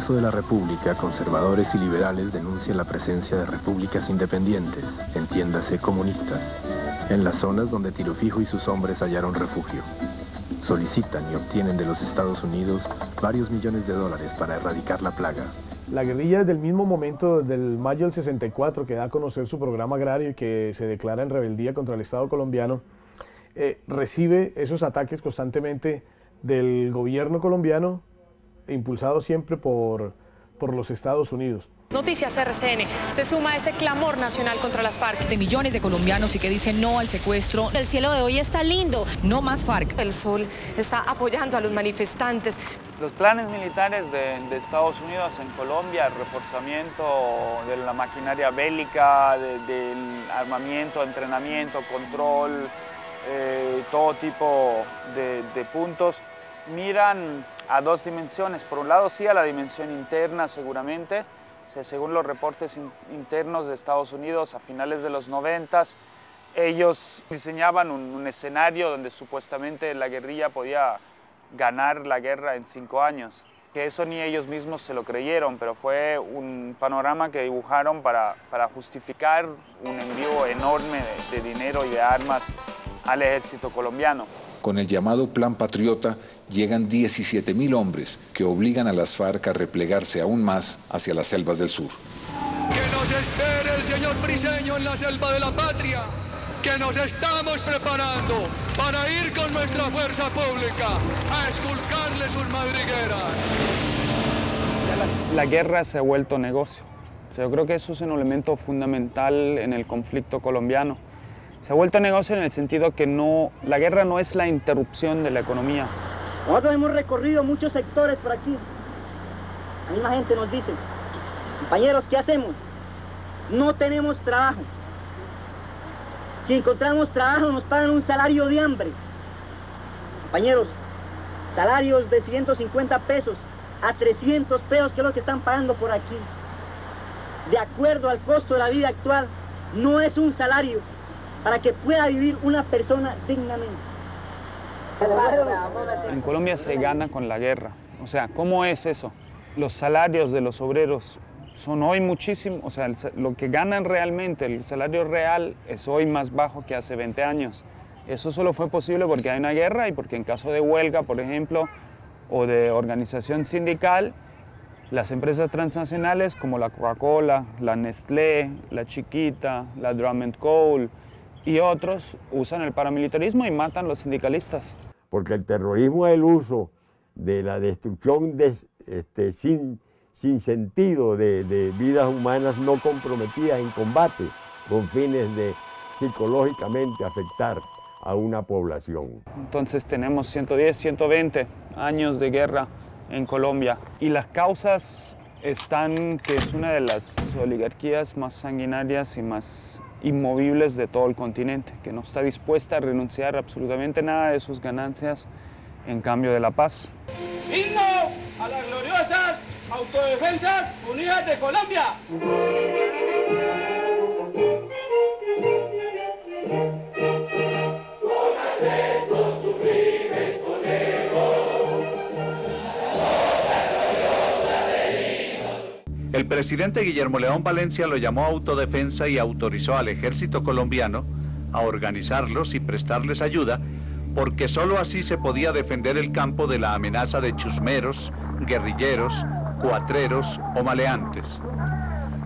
Congreso de la República, conservadores y liberales denuncian la presencia de repúblicas independientes, entiéndase comunistas, en las zonas donde Tiro Fijo y sus hombres hallaron refugio. Solicitan y obtienen de los Estados Unidos varios millones de dólares para erradicar la plaga. La guerrilla desde el mismo momento del mayo del 64, que da a conocer su programa agrario y que se declara en rebeldía contra el Estado colombiano, recibe esos ataques constantemente del gobierno colombiano, impulsado siempre por los Estados Unidos. Noticias RCN se suma a ese clamor nacional contra las FARC. De millones de colombianos y que dicen no al secuestro. El cielo de hoy está lindo. No más FARC. El sol está apoyando a los manifestantes. Los planes militares de Estados Unidos en Colombia, el reforzamiento de la maquinaria bélica, del armamento, entrenamiento, control, todo tipo de puntos, miran a dos dimensiones. Por un lado, sí, a la dimensión interna seguramente. Según los reportes internos de Estados Unidos, a finales de los 90, ellos diseñaban un escenario donde supuestamente la guerrilla podía ganar la guerra en 5 años. Que eso ni ellos mismos se lo creyeron, pero fue un panorama que dibujaron para justificar un envío enorme de dinero y de armas al ejército colombiano. Con el llamado Plan Patriota, llegan 17.000 hombres que obligan a las FARC a replegarse aún más hacia las selvas del sur. Que nos espere el señor Briceño en la selva de la patria, que nos estamos preparando para ir con nuestra fuerza pública a esculcarle sus madrigueras. La guerra se ha vuelto negocio. Yo creo que eso es un elemento fundamental en el conflicto colombiano. Se ha vuelto negocio en el sentido que la guerra no es la interrupción de la economía. Nosotros hemos recorrido muchos sectores por aquí. La misma gente nos dice, compañeros, ¿qué hacemos? No tenemos trabajo. Si encontramos trabajo nos pagan un salario de hambre. Compañeros, salarios de 150 pesos a 300 pesos, que es lo que están pagando por aquí. De acuerdo al costo de la vida actual, no es un salario para que pueda vivir una persona dignamente. En Colombia se gana con la guerra. O sea, ¿cómo es eso? Los salarios de los obreros son hoy muchísimo, o sea, lo que ganan realmente, el salario real es hoy más bajo que hace 20 años. Eso solo fue posible porque hay una guerra y porque en caso de huelga, por ejemplo, o de organización sindical, las empresas transnacionales como la Coca-Cola, la Nestlé, la Chiquita, la Drum & Coal y otros usan el paramilitarismo y matan a los sindicalistas. Porque el terrorismo es el uso de la destrucción sin sentido de vidas humanas no comprometidas en combate con fines de psicológicamente afectar a una población. Entonces tenemos 110, 120 años de guerra en Colombia y las causas están que es una de las oligarquías más sanguinarias y más inmovibles de todo el continente, que no está dispuesta a renunciar absolutamente nada de sus ganancias en cambio de la paz. ¡Himno a las gloriosas Autodefensas Unidas de Colombia! El presidente Guillermo León Valencia lo llamó autodefensa y autorizó al ejército colombiano a organizarlos y prestarles ayuda, porque sólo así se podía defender el campo de la amenaza de chusmeros, guerrilleros, cuatreros o maleantes.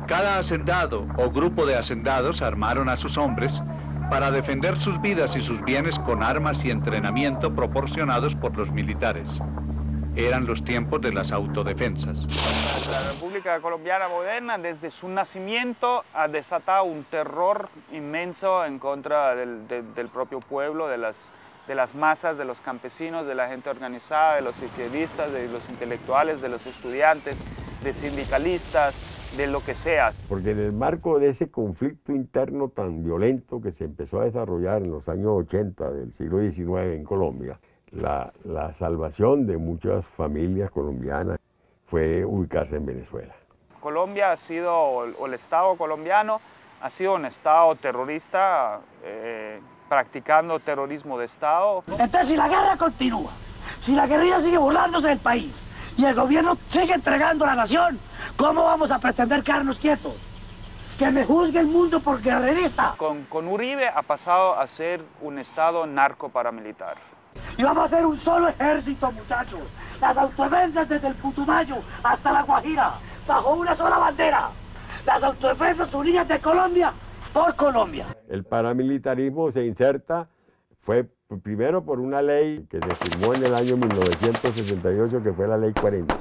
Cada hacendado o grupo de hacendados armaron a sus hombres para defender sus vidas y sus bienes con armas y entrenamiento proporcionados por los militares. Eran los tiempos de las autodefensas. La República Colombiana moderna, desde su nacimiento, ha desatado un terror inmenso en contra del propio pueblo, de las masas, de los campesinos, de la gente organizada, de los izquierdistas, de los intelectuales, de los estudiantes, de sindicalistas, de lo que sea. Porque en el marco de ese conflicto interno tan violento que se empezó a desarrollar en los años 80 del siglo XIX en Colombia, la salvación de muchas familias colombianas fue ubicarse en Venezuela. Colombia ha sido, o el Estado colombiano, ha sido un Estado terrorista, practicando terrorismo de Estado. Entonces, si la guerra continúa, si la guerrilla sigue burlándose del país y el gobierno sigue entregando a la nación. ¿Cómo vamos a pretender quedarnos quietos? Que me juzgue el mundo por guerrerista. Con Uribe ha pasado a ser un estado narco-paramilitar. Y vamos a hacer un solo ejército, muchachos. Las autodefensas desde el Putumayo hasta la Guajira, bajo una sola bandera. Las autodefensas unidas de Colombia por Colombia. El paramilitarismo se inserta, fue primero por una ley que se firmó en el año 1968, que fue la ley 40,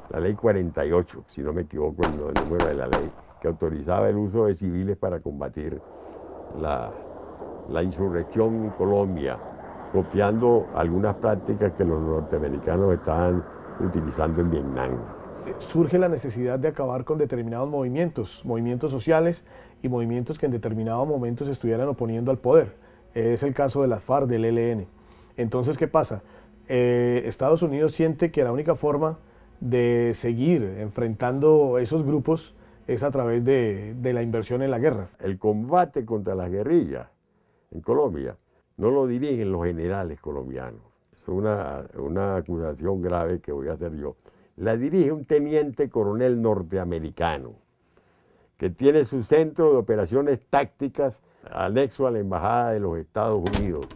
la ley 48, si no me equivoco el número de la ley, que autorizaba el uso de civiles para combatir la insurrección en Colombia, copiando algunas prácticas que los norteamericanos estaban utilizando en Vietnam. Surge la necesidad de acabar con determinados movimientos sociales y movimientos que en determinados momentos estuvieran oponiendo al poder. Es el caso de las FARC, del ELN. Entonces, ¿qué pasa? Estados Unidos siente que la única forma de seguir enfrentando esos grupos es a través de la inversión en la guerra. El combate contra las guerrillas en Colombia no lo dirigen los generales colombianos. Es una acusación grave que voy a hacer yo. La dirige un teniente coronel norteamericano que tiene su centro de operaciones tácticas anexo a la Embajada de los Estados Unidos.